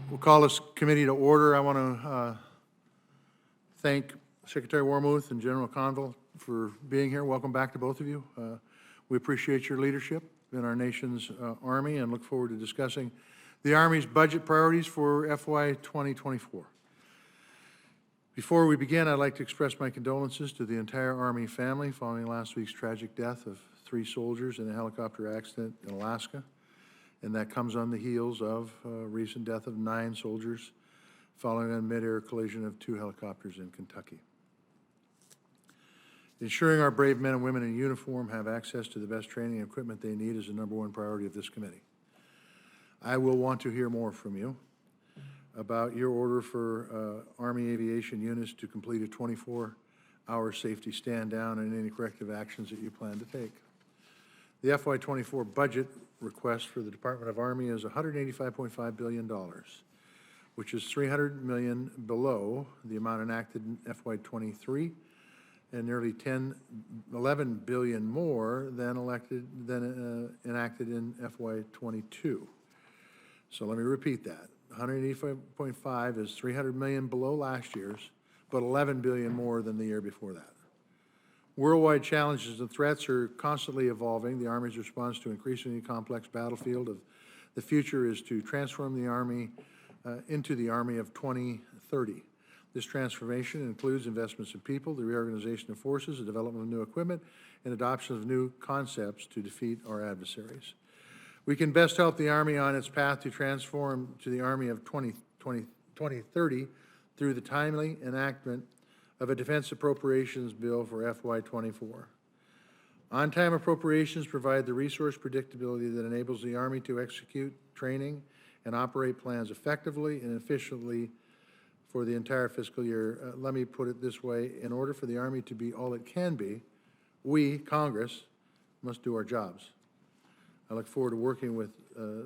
We'll call this committee to order. I want to thank Secretary Warmuth and General Conville for being here. Welcome back to both of you. We appreciate your leadership in our nation's Army and look forward to discussing the Army's budget priorities for FY 2024. Before we begin, I'd like to express my condolences to the entire Army family following last week's tragic death of 3 soldiers in a helicopter accident in Alaska. And that comes on the heels of a recent death of 9 soldiers following a mid-air collision of 2 helicopters in Kentucky. Ensuring our brave men and women in uniform have access to the best training and equipment they need is the #1 priority of this committee. I will want to hear more from you about your order for Army aviation units to complete a 24-hour safety stand down and any corrective actions that you plan to take. The FY 24 budget request for the Department of Army is $185.5 billion, which is $300 million below the amount enacted in FY 23 and nearly $11 billion more than enacted in FY 22. So let me repeat that. 185.5 is $300 million below last year's, but $11 billion more than the year before that. Worldwide challenges and threats are constantly evolving. The Army's response to increasingly complex battlefield of the future is to transform the Army into the Army of 2030. This transformation includes investments in people, the reorganization of forces, the development of new equipment, and adoption of new concepts to defeat our adversaries. We can best help the Army on its path to transform to the Army of 2030 through the timely enactment of a defense appropriations bill for FY 24. On-time appropriations provide the resource predictability that enables the Army to execute training and operate plans effectively and efficiently for the entire fiscal year. Let me put it this way. In order for the Army to be all it can be, we, Congress, must do our jobs. I look forward to working with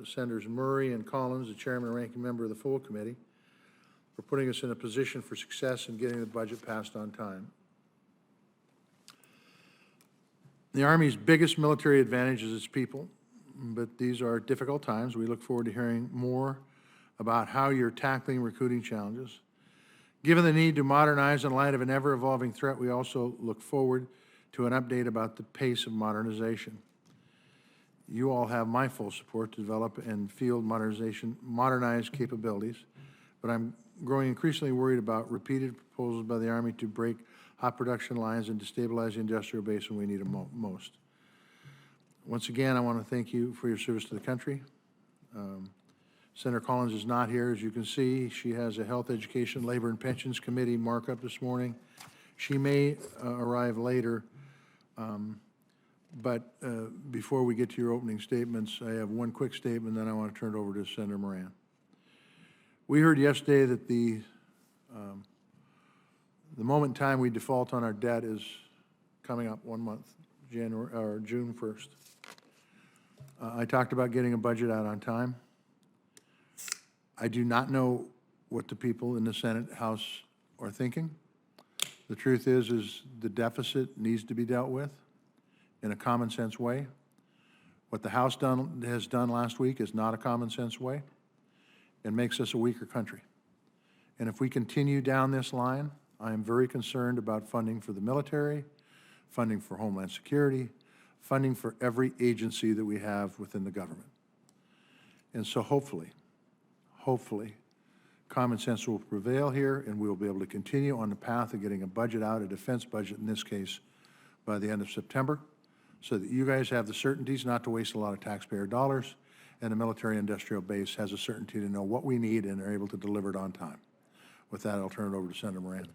Senators Murray and Collins, the chairman and ranking member of the full committee, for putting us in a position for success in getting the budget passed on time. The Army's biggest military advantage is its people, but these are difficult times. We look forward to hearing more about how you're tackling recruiting challenges. Given the need to modernize in light of an ever-evolving threat, we also look forward to an update about the pace of modernization. You all have my full support to develop and field modernized capabilities, but I'm growing increasingly worried about repeated proposals by the Army to break hot production lines and destabilize the industrial base when we need them most. Once again, I want to thank you for your service to the country. Senator Collins is not here, as you can see. She has a Health, Education, Labor, and Pensions Committee markup this morning. She may arrive later, but before we get to your opening statements, I have one quick statement, then I want to turn it over to Senator Moran. We heard yesterday that the moment in time we default on our debt is coming up 1 month, June 1st. I talked about getting a budget out on time. I do not know what the people in the Senate House are thinking. The truth is the deficit needs to be dealt with in a common sense way. What the House has done last week is not a common sense way. It makes us a weaker country. And if we continue down this line, I am very concerned about funding for the military, funding for Homeland Security, funding for every agency that we have within the government. And so hopefully, common sense will prevail here and we will be able to continue on the path of getting a budget out, a defense budget in this case, by the end of September, so that you guys have the certainties not to waste a lot of taxpayer dollars, and the military industrial base has a certainty to know what we need and are able to deliver it on time. With that, I'll turn it over to Senator Moran.